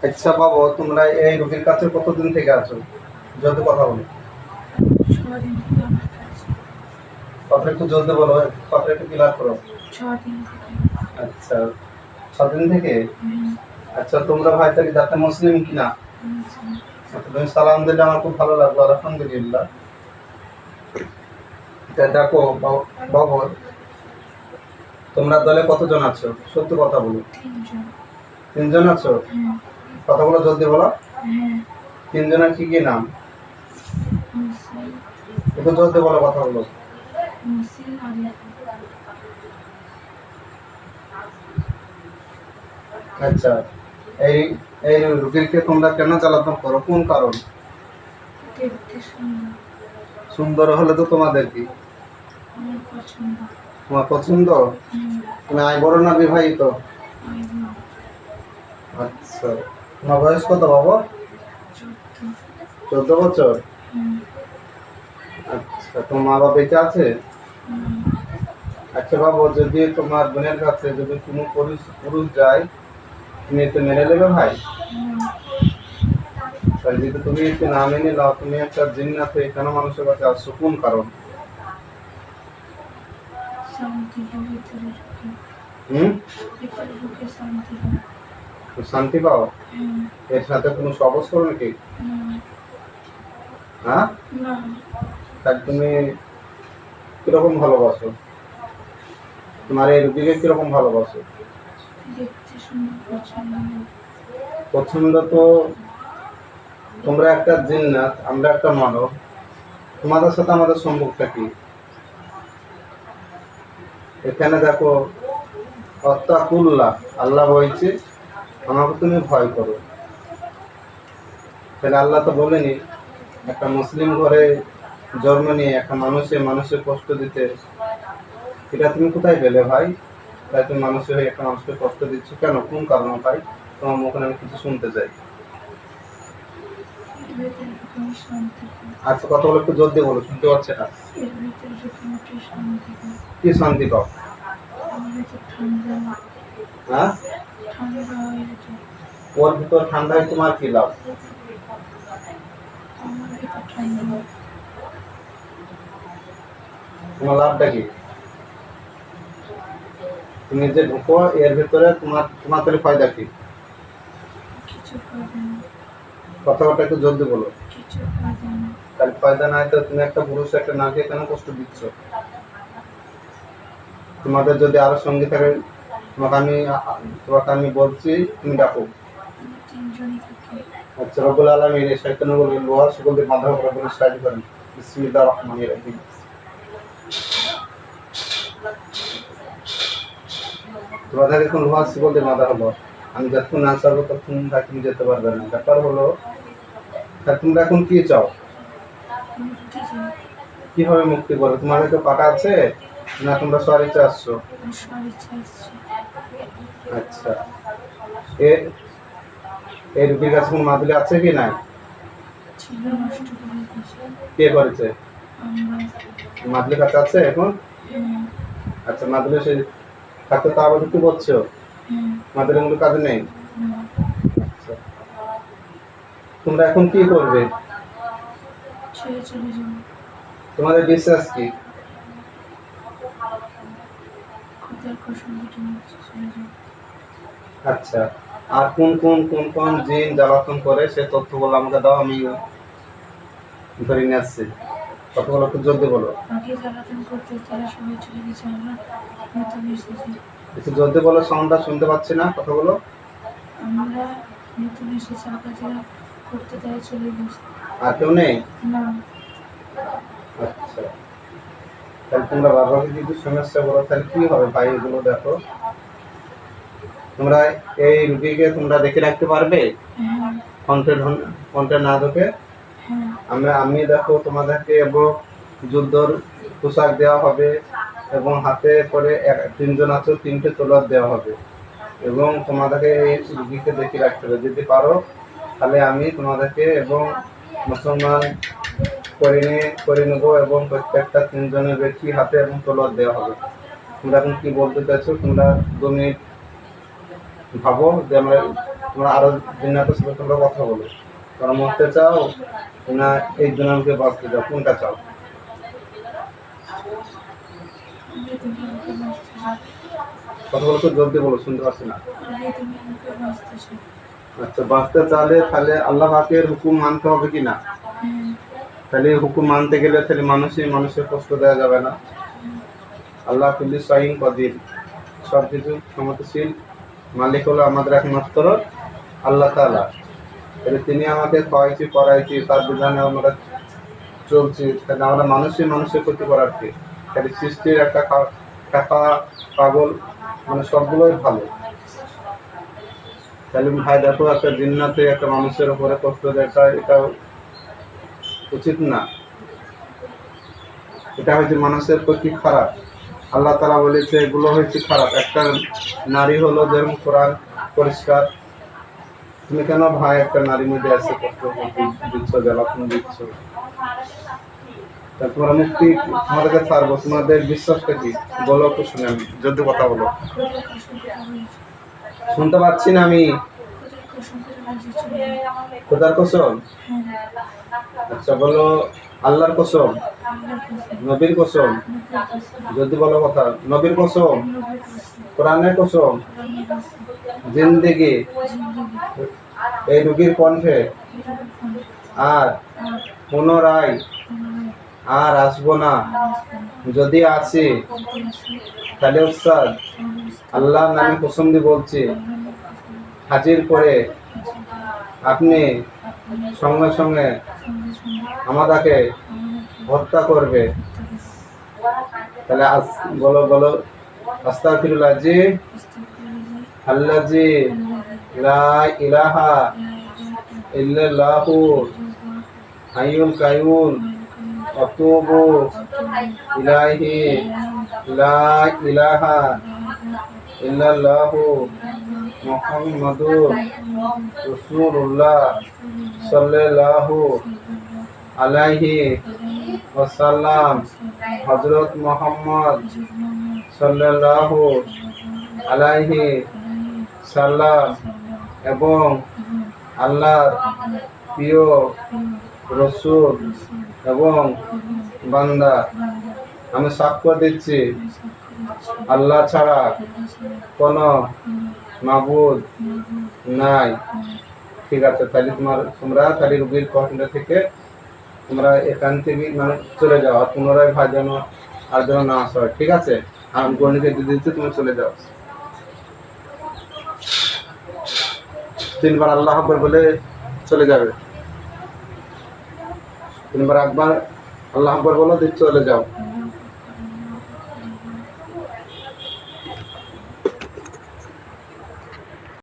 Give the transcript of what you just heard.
আচ্ছা বাবু, তোমরা এই রোগীর কাছে কতদিন থেকে আছো? যদি কথা বলো, ছদিন থেকে আমার কাছে। কথা একটু জলদি বলো, কথা একটু ক্লিয়ার করো। ছদিন থেকে। আচ্ছা, 6 দিন থেকে। হুম, আচ্ছা, তোমরা ভাই তাহলে যাতে মুসলিম কিনা? মুসলিম। আচ্ছা, তুমি সালাম দিলে আমার খুব ভালো লাগলো, আলহামদুলিল্লাহ। তা দেখো বাবু, তোমরা দলে কতজন আছো? সত্যি কথা বলো। 3 জন। 3 জন আছো? হ্যাঁ। কথাগুলো জলদি বলো। হ্যাঁ। 3 জনের কি কি নাম? মুসলিম। একটু জলদি বলো কথাগুলো। মুসলিম আলিফ। আচ্ছা, এই এই রুগীকে তোমরা কেন জ্বালাতন করো? কোন কারণ? দেখতে সুন্দর। সুন্দর হলে তো তোমাদের কি? আমার পছন্দ। তোমার পছন্দ? হুম, তুমি আয় বড় না বিবাহিত? আইবো। আচ্ছা, তোমার বয়স কত বাবা? 14। 14 বছর? হুম, আচ্ছা, তোমার মা বাবা বেঁচে আছে? হুম, আচ্ছা বাবু, যদি তোমার বোনের কাছে যদি কোনো পুরুষ যায়, তুমি এতে মেনে নেবে ভাই? হুম। তাহলে যদি তুমি এতে না মেনে নাও, তুমি একটা জিন্নাত হয়ে কেন মানুষের কাছে আসছো? কোন কারণ? শান্তি হয় ভিতরে ঢুকে। হুম? ভিতরে ঢুকে শান্তি হয়। শান্তি পাও? হুম, এর সাথে কোনো সবস করো নাকি? না, হ্যাঁ? না। তাহলে তুমি কিরকম ভালোবাসো? তোমার এই রুগীকে কিরকম ভালোবাসো? দেখতে সুন্দর, পছন্দ হয়। পছন্দ তো, তোমরা একটা জিন্নাত, আমরা একটা মানব, তোমাদের সাথে আমাদের সম্পর্কটা কি? এখানে দেখো, অত্তাকুল্লাহ, আল্লাহ বলছে আমাকে তুমি ভয় করো। তাহলে আল্লাহ তো বলেনি একটা মুসলিম ঘরে জন্ম নিয়ে একটা মানুষের কষ্ট দিতে। এটা তুমি কোথায় পেলে ভাই? তাই তুমি মানুষের হয়ে একটা মানুষকে কষ্ট দিচ্ছ কেন? কোন কারণে ভাই? তোমার মুখে আমি কিছু শুনতে চাই। এর ভিতরে ঢুকে আমি শান্তি পাই। আচ্ছা, কথা বলে একটু জোর দিয়ে বলো, শুনতে পাচ্ছে না। এর ভিতরে ঢুকে আমি শান্তি পাই। কি শান্তি পাও? আমার ভিতর ঠান্ডা হয়। হ্যাঁ? ঠান্ডা হয়ে যায়। ওর ভিতর ঠান্ডায় তোমার কি লাভ? আমার ভিতর ঠান্ডা হয়। তোমার লাভটা কি? তুমি যে ঢুকো এর ভিতরে, তোমার তোমার তাহলে ফায়দা কি? কিছু পাবে না। কথাবার্তা একটু জলদি বলো। কিছু পাবে না। তাহলে ফায়দা নাই তো তুমি একটা পুরুষ একটা নারীকে কেন কষ্ট দিচ্ছ? তোমাদের যদি আরো সঙ্গী থাকে, তোমাকে আমি বলছি, তুমি ডাকো। আমরা 3জনই থাকি। আচ্ছা, রব্বুল আলামিন এই শয়তানগুলো লোহার শিকল দিয়ে বাঁধা করে বলে সাহায্য করেন। বিসমিল্লাহির রহমানির রহিম। তোমাদের এখন লোহার শিকল দিয়ে বাঁধা হলো, আমি যতক্ষণ না চাবো ততক্ষণ তুমি যেতে পারবে না। ব্যাপার হলো, তা তোমরা এখন কি চাও? মুক্তি চাই। কিভাবে মুক্তি করবে? তোমাদের তো পাকা আছে না, তোমরা স্বইচ্ছা আসছো? আর স্বইচ্ছা আসছে। আচ্ছা, এ এই রুগীর কাছে কোনো মাদুলি আছে কি নাই? ছিল, নষ্ট করে দিয়েছে। কে করেছে? আমরা। মাদুলি কাছে আছে এখন? হ্যাঁ। আচ্ছা, মাদুলি সে থাকতে তা আবার কি করছো? হ্যাঁ। মাদুলি গুলো কাজে নেই? না। আচ্ছা, তোমরা এখন কি করবে? ছেড়ে চলে যাবো। তোমাদের বিশ্বাস কি? খোদার কসম কেটে নিচ্ছে, চলে যাবো। আচ্ছা, আর কোন কোন কোন কোন জিন জ্বালাতন করে সে তথ্যগুলো আমাকে দাও, আমি ধরে নিয়ে আসছি। কতগুলো একটু জলদি বলো। আগে জ্বালাতন করতে তারা সবাই চলে গেছে, আমরা নতুন এসেছি। একটু জলদি বলো, সাউন্ডটা শুনতে পাচ্ছি না, কথাগুলো। আমরা নতুন এসেছি, আগে যারা করতে তারা চলে গেছে। আর কেউ নেই? না। আচ্ছা, তাহলে তোমরা বারবার যদি সমস্যা বলো তাহলে কি হবে ভাই? এগুলো দেখো, তোমরা এই রুগীকে তোমরা দেখে রাখতে পারবে? হ্যাঁ। ফন্টে না ঢোকে। হ্যাঁ। আমি দেখো তোমাদেরকে এবং যুদ্ধর পোশাক দেওয়া হবে এবং হাতে করে 3 জন আছো, 3টে তলোয়ার দেওয়া হবে এবং তোমাদেরকে এই রুগীকে দেখে রাখতে হবে। যদি পারো তাহলে আমি তোমাদেরকে এবং মুসলমান করে নেবো এবং প্রত্যেকটা 3 জনের ব্যক্তি হাতে এবং তলোয়ার দেওয়া হবে। তোমরা এখন কি বলতে চাইছো? তোমরা 2 মিনিট ভাবো যে আমরা তোমরা আরো জিন্নাতের সাথে তোমরা কথা বলো, তোমরা মরতে চাও না এই দুনিয়াকে বাঁচতে চাও, কোনটা চাও? আমি দুনিয়াকে বাঁচতে চাই। কথা বলো তো, জলদি বলো, শুনতে পাচ্ছি না। আমি দুনিয়াকে বাঁচতে চাই। আচ্ছা, বাঁচতে চাইলে তাহলে আল্লাহ পাকের হুকুম মানতে হবে কি না? হ্যাঁ। তাহলে হুকুম মানতে গেলে তাহলে মানুষের কষ্ট দেওয়া যাবে না। আল্লাহ কুল্লি শাইইন কাদির, সব কিছু ক্ষমতাশীল মালিক হলো আমাদের একমাত্র আল্লাহ তাআলা। তাহলে তিনি আমাকে খাওয়াইছি পড়াইছি, তার বিধানে আমরা চলছি, তাহলে আমরা মানুষের ক্ষতি করার কি? তাহলে সৃষ্টির একটা টাকা পাগল মানে সবগুলোই ভালো। তাহলে ভাই দেখো, একটা জিন্নাতে একটা মানুষের উপরে কষ্ট দেওয়াটা এটা উচিত না, এটা হচ্ছে মানুষের প্রতি খারাপ। আল্লাহ তাআলা বলেছে এগুলো হচ্ছে খারাপ। একটা নারী হলো যেমন কোরআন পরিষ্কার, তুমি কেন ভাই একটা নারীর মধ্যে এসে কষ্ট দিচ্ছ, জ্বালাতন দিচ্ছ? তা তোমরা মুক্তি তোমাদেরকে ছাড়বো, তোমাদের বিশ্বাসটা কি বলো তো শুনে, আমি যদি কথা বলো। খোদার কসম করে বলছি। শুনতে পাচ্ছি না আমি। খোদার কসম করে বলছি চলে। খোদার কসম? হ্যাঁ। আচ্ছা বলো, আল্লাহর কসম, আল্লাহর কসম। নবীর কসম, নবীর কসম। যদি বলো কথা, নবীর কসম, নবীর কসম। কোরআনের কসম, কোরআনের কসম। জিন্দেগি জিন্দেগি এই রোগীর কণ্ঠে এরকম ফোনে আর আর পুনরায় পুনরায় আর আসবো না, আসবে না। যদি আসি যদি আসে তাহলে উস্তাদ তাহলে আল্লাহর নামে কসম দিয়ে বলছি, আল্লাহর কসম হাজির করে আপনি আপনি সঙ্গে সঙ্গে সঙ্গে সঙ্গে আমাদেরকে আমাদেরকে হত্যা করবে। হত্যা তাহলে বলো বলো, আস্তাগফিরুল্লাহ জি আল্লাজি লা ইলাহা ইল্লাল্লাহু হাইয়ুল কাইয়ুম আতুবু ইলাইহি লা ইলাহা ইল্লাল্লাহু মুহাম্মাদুর রাসূলুল্লাহ সাল্লাল্লাহু আলাইহি ওয়াসাল্লাম। হযরত মুহাম্মদ সাল্লাল্লাহু আলাইহি সাল্লাম এবং আল্লাহর প্রিয় রসূল এবং বান্দা। আমি সাক্ষ্য দিচ্ছি আল্লাহ ছাড়া কোনো মাবুদ নাই। ঠিক আছে, তাহলে তোমরা তাহলে রোগীর কণ্ঠ থেকে তোমরা এখান থেকে মানে চলে যাও, আর পুনরায় ভাই যেন আর যেন না আসা হয়। ঠিক আছে, আমি গণিতে দিয়ে দিচ্ছি, তুমি চলে যাও। 3 বার আল্লাহ আকবার বলে চলে যাবে। 3 বার একবার আল্লাহ আকবার বলো, দিয়ে চলে যাও।